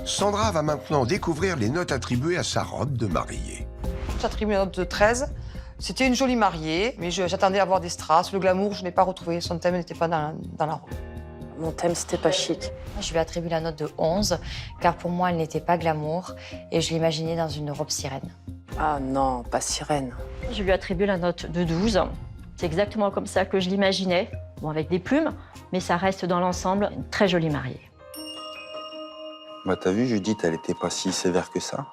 Sandra va maintenant découvrir les notes attribuées à sa robe de mariée. J'attribue la note de 13. C'était une jolie mariée, mais j'attendais à voir des strass. Le glamour, je n'ai pas retrouvé. Son thème n'était pas dans la robe. Mon thème, c'était pas chic. Je lui attribue la note de 11, car pour moi, elle n'était pas glamour et je l'imaginais dans une robe sirène. Ah non, pas sirène. Je lui attribue la note de 12. C'est exactement comme ça que je l'imaginais. Bon, avec des plumes, mais ça reste dans l'ensemble une très jolie mariée. Bah t'as vu Judith, elle était pas si sévère que ça.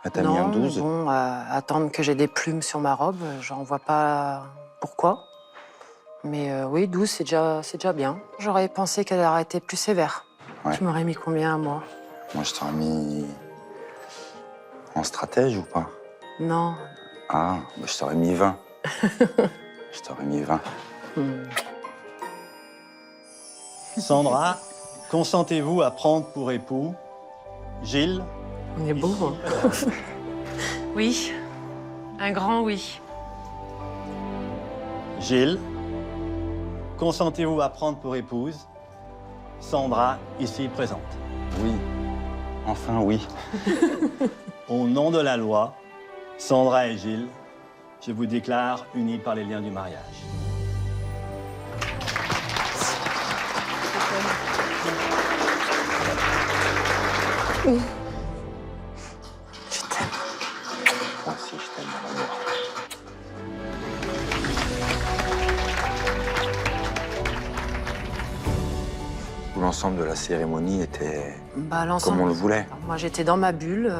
Elle t'a mis un 12. Bon, attendre que j'ai des plumes sur ma robe, j'en vois pas pourquoi. Mais oui, 12, c'est déjà bien. J'aurais pensé qu'elle aurait été plus sévère. Ouais. Tu m'aurais mis combien, moi? Moi je t'aurais mis en stratège ou pas? Non. Ah, bah, je t'aurais mis 20. Je t'aurais mis 20. Sandra, consentez-vous à prendre pour époux Gilles? On est beau, hein. Oui, un grand oui. Gilles, consentez-vous à prendre pour épouse Sandra, ici présente? Oui. Enfin, oui. Au nom de la loi, Sandra et Gilles, je vous déclare unis par les liens du mariage. Je t'aime. Moi aussi, je t'aime, mon amour. L'ensemble de la cérémonie était comme on le voulait. Moi, j'étais dans ma bulle,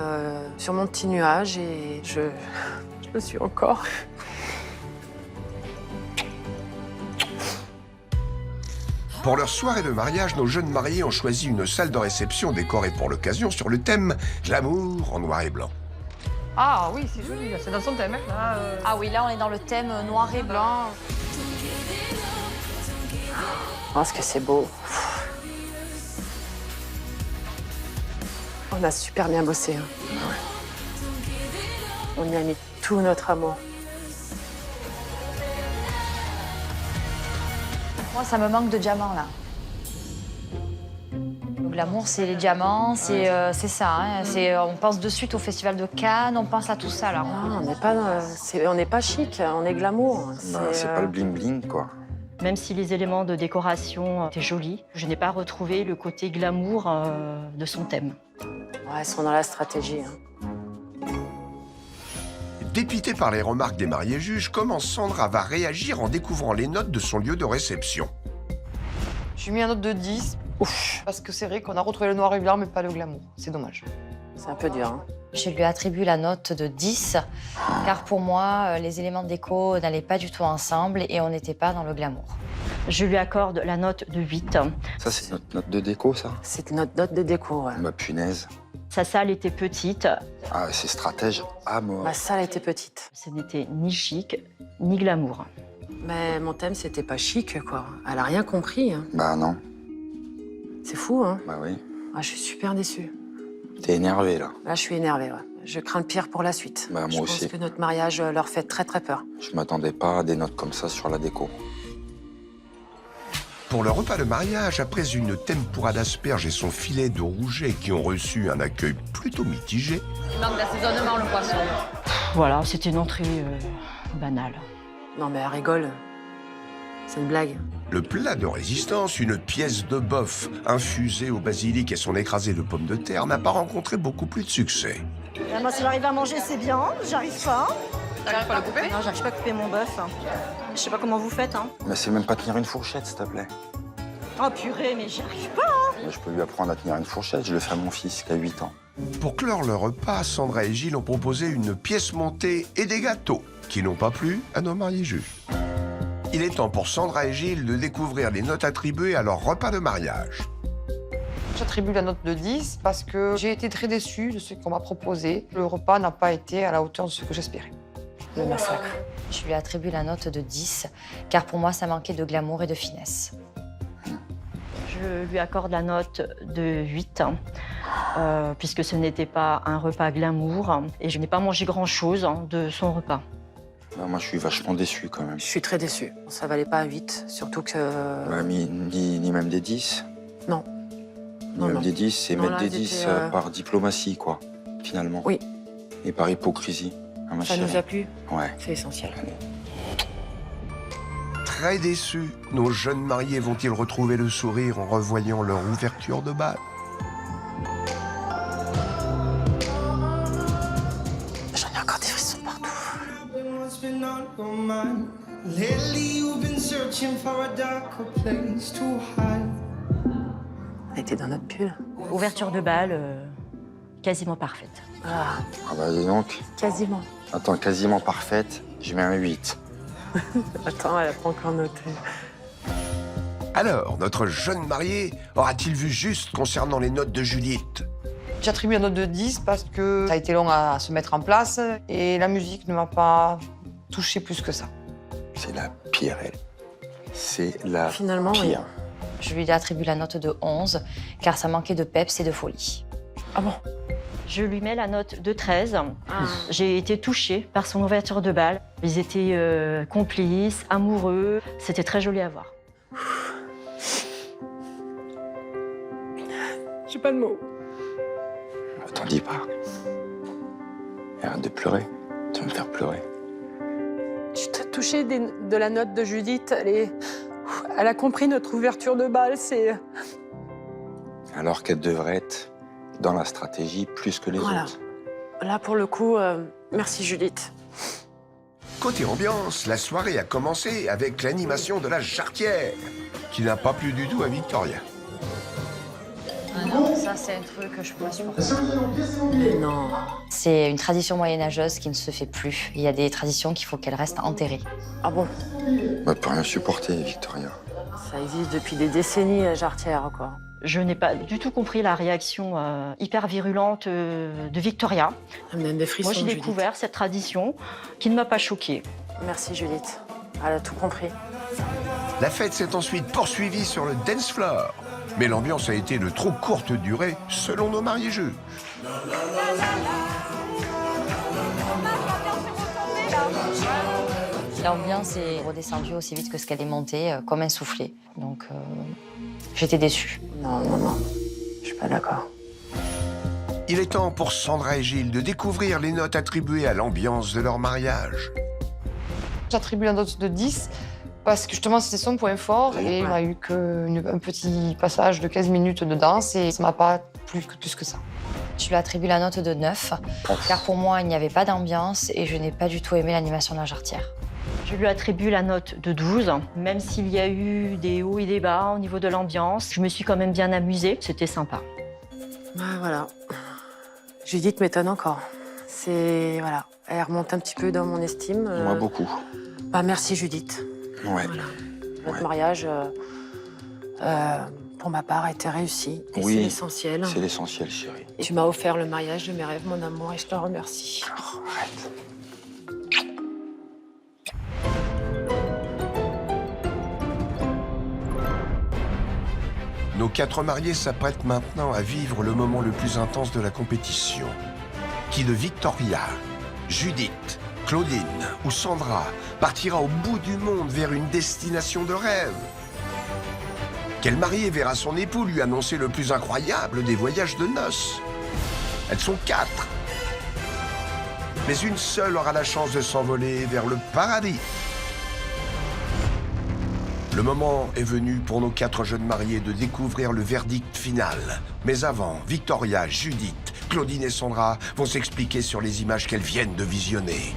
sur mon petit nuage, et je le suis encore. Pour leur soirée de mariage, nos jeunes mariés ont choisi une salle de réception décorée pour l'occasion sur le thème glamour en noir et blanc. Ah oui, c'est joli, c'est dans son thème. Hein. Là, Ah oui, là, on est dans le thème noir et blanc. Oh, ce que c'est beau. On a super bien bossé. Hein. On y a mis tout notre amour. Moi, ça me manque de diamants, là. Le glamour, c'est les diamants, c'est ça. Hein. On pense de suite au Festival de Cannes, on pense à tout ça, là. Non, on n'est pas chic, on est glamour. Non, c'est pas le bling-bling, quoi. Même si les éléments de décoration étaient jolis, je n'ai pas retrouvé le côté glamour de son thème. Ouais, ils sont dans la stratégie. Hein. Dépitée par les remarques des mariés juges, comment Sandra va réagir en découvrant les notes de son lieu de réception? J'ai mis un note de 10. Ouf. Parce que c'est vrai qu'on a retrouvé le noir et blanc, mais pas le glamour. C'est dommage. C'est un peu dur. Hein. Je lui attribue la note de 10, car pour moi, les éléments de déco n'allaient pas du tout ensemble et on n'était pas dans le glamour. Je lui accorde la note de 8. Ça, c'est notre note de déco, ça? C'est notre note de déco, ouais. Bah, punaise. Sa salle était petite. Ah, c'est stratège à mort. Ma salle était petite. Ce n'était ni chic, ni glamour. Mais mon thème, c'était pas chic, quoi. Elle a rien compris. Hein. Bah, non. C'est fou, hein? Bah, oui. Ah, je suis super déçue. T'es énervé, là. Là, je suis énervée, ouais. Je crains le pire pour la suite. Bah, moi aussi. Je pense que notre mariage leur fait très, très peur. Je m'attendais pas à des notes comme ça sur la déco. Pour le repas de mariage, après une tempura d'asperges et son filet de rouget qui ont reçu un accueil plutôt mitigé, Il manque d'assaisonnement, le poisson. Voilà, c'était une entrée banale. Non, mais elle rigole. C'est une blague. Le plat de résistance, une pièce de bœuf infusée au basilic et son écrasé de pommes de terre, n'a pas rencontré beaucoup plus de succès. Moi, si j'arrive à manger, c'est bien. J'arrive pas. T'arrives pas à le couper? Non, j'arrive pas à couper mon bœuf. Je sais pas comment vous faites, hein. Mais c'est même pas tenir une fourchette, s'il te plaît. Oh purée, mais j'y arrive pas. Moi, je peux lui apprendre à tenir une fourchette, je le fais à mon fils qui a 8 ans. Pour clore le repas, Sandra et Gilles ont proposé une pièce montée et des gâteaux, qui n'ont pas plu à nos mariés juifs. Il est temps pour Sandra et Gilles de découvrir les notes attribuées à leur repas de mariage. J'attribue la note de 10 parce que j'ai été très déçue de ce qu'on m'a proposé. Le repas n'a pas été à la hauteur de ce que j'espérais. Le massacre. Je lui attribue la note de 10, car pour moi, ça manquait de glamour et de finesse. Je lui accorde la note de 8, puisque ce n'était pas un repas glamour et je n'ai pas mangé grand-chose de son repas. Moi, je suis vachement déçu quand même. Je suis très déçue. Ça valait pas 8, surtout que... Ouais, ni même des 10. Non. Ni même des 10, c'est Non, mettre là, des c'était, 10 par diplomatie, quoi, finalement. Oui. Et par hypocrisie. Ah, ma Ça chérie. nous a plu. Ouais. C'est essentiel. Très déçus, nos jeunes mariés vont-ils retrouver le sourire en revoyant leur ouverture de bal? J'en ai encore des frissons partout. On était dans notre bulle. Ouverture de bal quasiment parfaite. Ah, Ah bah dis donc. quasiment. Attends, quasiment parfaite, je mets un 8. Attends, elle a pas encore noté. Alors, notre jeune marié aura-t-il vu juste concernant les notes de Judith? J'attribue la note de 10 parce que ça a été long à se mettre en place et la musique ne m'a pas touchée plus que ça. C'est la pire, elle. C'est la Finalement, pire. Je lui attribue la note de 11, car ça manquait de peps et de folie. Ah bon? Je lui mets la note de 13. J'ai été touchée par son ouverture de bal. Ils étaient complices, amoureux. C'était très joli à voir. J'ai pas de mots. T'en dis pas. Et arrête de pleurer. Tu vas me faire pleurer. Je suis très touchée de la note de Judith. Elle a compris notre ouverture de bal. C'est... Alors qu'elle devrait être dans la stratégie plus que les autres. Là, pour le coup, merci Judith. Côté ambiance, la soirée a commencé avec l'animation de la jarretière, qui n'a pas plu du tout à Victoria. Ah non, ça c'est un truc que je pourrais supporter. Mais non. C'est une tradition moyenâgeuse qui ne se fait plus. Il y a des traditions qu'il faut qu'elles restent enterrées. Ah bon? Bah, peut rien supporter, Victoria. Ça existe depuis des décennies, la jarretière, quoi. Je n'ai pas du tout compris la réaction hyper virulente de Victoria. Ça me donne des frissons, Moi, j'ai Judith. découvert cette tradition qui ne m'a pas choquée. Merci Judith. Elle a tout compris. La fête s'est ensuite poursuivie sur le dance floor. Mais l'ambiance a été de trop courte durée, selon nos mariés juifs. L'ambiance est redescendue aussi vite que ce qu'elle est montée, comme un soufflet. Donc, j'étais déçue. Non, je suis pas d'accord. Il est temps pour Sandra et Gilles de découvrir les notes attribuées à l'ambiance de leur mariage. J'attribue la note de 10 parce que justement c'était son point fort et on a eu qu'un petit passage de 15 minutes de danse et ça m'a pas plu plus que ça. Je lui attribue la note de 9, car pour moi, il n'y avait pas d'ambiance et je n'ai pas du tout aimé l'animation de la jarretière. Je lui attribue la note de 12, même s'il y a eu des hauts et des bas au niveau de l'ambiance. Je me suis quand même bien amusée, c'était sympa. Ah, voilà. Judith m'étonne encore. C'est... Voilà. Elle remonte un petit peu dans mon estime. Moi, beaucoup. Bah, merci Judith. Ouais. Voilà. Notre mariage, pour ma part, a été réussi. Et Oui, c'est l'essentiel. C'est l'essentiel, chérie. Et tu m'as offert le mariage de mes rêves, mon amour, et je te remercie. Oh, arrête. Nos 4 mariés s'apprêtent maintenant à vivre le moment le plus intense de la compétition. Qui de Victoria, Judith, Claudine ou Sandra partira au bout du monde vers une destination de rêve? Quel marié verra son époux lui annoncer le plus incroyable des voyages de noces? Elles sont 4. Mais une seule aura la chance de s'envoler vers le paradis. Le moment est venu pour nos 4 jeunes mariés de découvrir le verdict final. Mais avant, Victoria, Judith, Claudine et Sandra vont s'expliquer sur les images qu'elles viennent de visionner.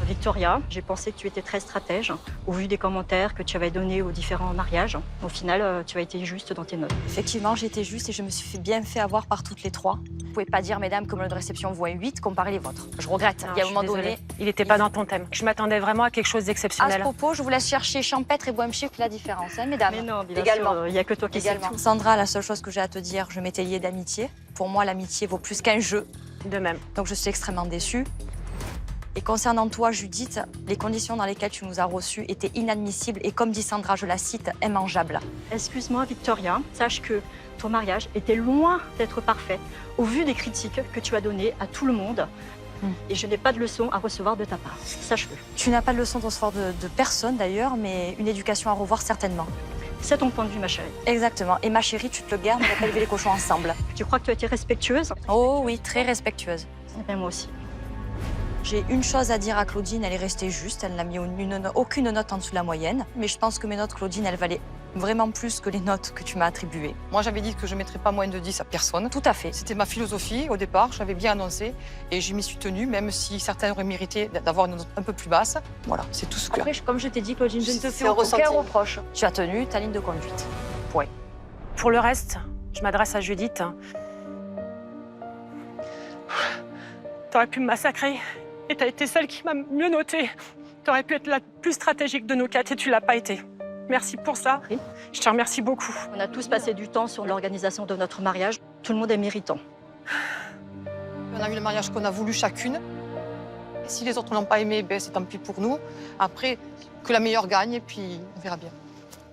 Victoria, j'ai pensé que tu étais très stratège, au vu des commentaires que tu avais donnés aux différents mariages. Au final, tu as été juste dans tes notes. Effectivement, j'ai été juste et je me suis bien fait avoir par toutes les 3. Vous pouvez pas dire, mesdames, que mon de réception vaut un 8, comparez les vôtres. Je regrette. Il y a un moment donné... Il n'était pas dans ton thème. Je m'attendais vraiment à quelque chose À d'exceptionnel. ce propos, je vous laisse chercher champêtre et bohème-chic la différence, hein, mesdames. Mais non, bien également. sûr, il n'y a que toi qui sais Également. tout. Sandra, la seule chose que j'ai à te dire, je m'étais liée d'amitié. Pour moi, l'amitié vaut plus qu'un jeu. De même. Donc je suis extrêmement déçue. Et concernant toi, Judith, les conditions dans lesquelles tu nous as reçus étaient inadmissibles et, comme dit Sandra, je la cite, immangeables. Excuse-moi, Victoria, sache que ton mariage était loin d'être parfait, au vu des critiques que tu as données à tout le monde. Et je n'ai pas de leçon à recevoir de ta part. Sache-le. Tu n'as pas de leçon de recevoir de personne d'ailleurs, mais une éducation à revoir certainement. C'est ton point de vue, ma chérie. Exactement. Et ma chérie, tu te le gardes, on va pas élever les cochons ensemble. Tu crois que tu as été respectueuse? Oh oui, très respectueuse. Eh bien, moi aussi. J'ai une chose à dire à Claudine, elle est restée juste, elle n'a mis aucune note en dessous de la moyenne. Mais je pense que mes notes, Claudine, elles valaient vraiment plus que les notes que tu m'as attribuées. Moi, j'avais dit que je ne mettrais pas moins de 10 à personne. Tout à fait. C'était ma philosophie au départ, j'avais bien annoncé et je m'y suis tenue, même si certains auraient mérité d'avoir une note un peu plus basse. Voilà, c'est tout ce que... Après, comme je t'ai dit, Claudine, je ne te fais C'est aucun ressenti. reproche. Tu as tenu ta ligne de conduite. Point. Pour le reste, je m'adresse à Judith. T'aurais pu me massacrer et t'as été celle qui m'a mieux notée. T'aurais pu être la plus stratégique de nous 4 et tu l'as pas été. Merci pour ça. Je te remercie beaucoup. On a tous passé du temps sur l'organisation de notre mariage. Tout le monde est méritant. On a eu le mariage qu'on a voulu chacune. Et si les autres n'ont pas aimé, ben, c'est tant pis pour nous. Après, que la meilleure gagne et puis on verra bien.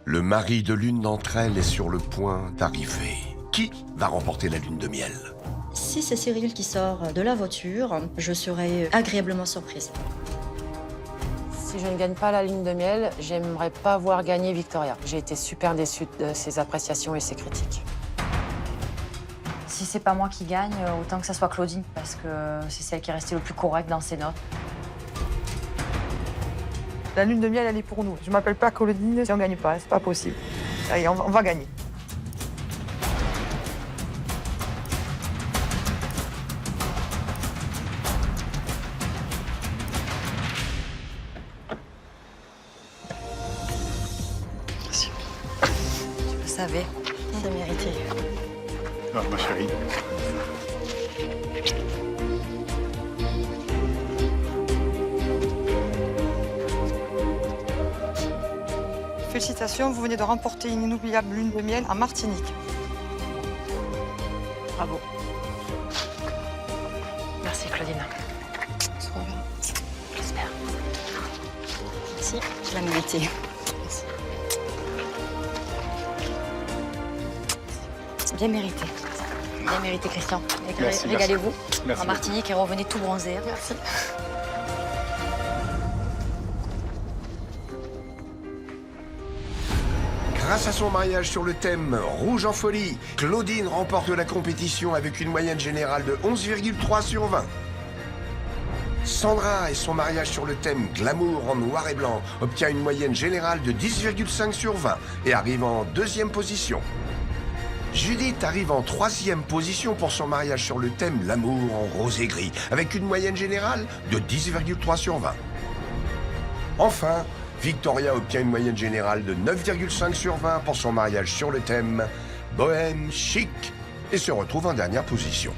Le mari de l'une d'entre elles est sur le point d'arriver. Qui va remporter la lune de miel? Si c'est Cyril qui sort de la voiture, je serai agréablement surprise. Si je ne gagne pas la ligne de miel, j'aimerais pas voir gagner Victoria. J'ai été super déçue de ses appréciations et ses critiques. Si c'est pas moi qui gagne, autant que ça soit Claudine, parce que c'est celle qui est restée le plus correcte dans ses notes. La lune de miel, elle est pour nous. Je m'appelle pas Claudine si on ne gagne pas, c'est pas possible. Allez, on va gagner. Merci. Je le savais. C'est mérité. Non, ma chérie. Félicitations, vous venez de remporter une inoubliable lune de miel en Martinique. Bravo. Merci, Claudine. J'espère. Merci, tu l'as mérité. C'est bien mérité. Bien mérité, Christian. Merci, Régalez-vous merci en Martinique et revenez tout bronzé. Merci. Grâce à son mariage sur le thème Rouge en folie, Claudine remporte la compétition avec une moyenne générale de 11,3 sur 20. Sandra et son mariage sur le thème Glamour en noir et blanc obtient une moyenne générale de 10,5 sur 20 et arrive en 2e position. Judith arrive en 3e position pour son mariage sur le thème L'amour en rose et gris avec une moyenne générale de 10,3 sur 20. Enfin, Victoria obtient une moyenne générale de 9,5 sur 20 pour son mariage sur le thème Bohème chic et se retrouve en dernière position.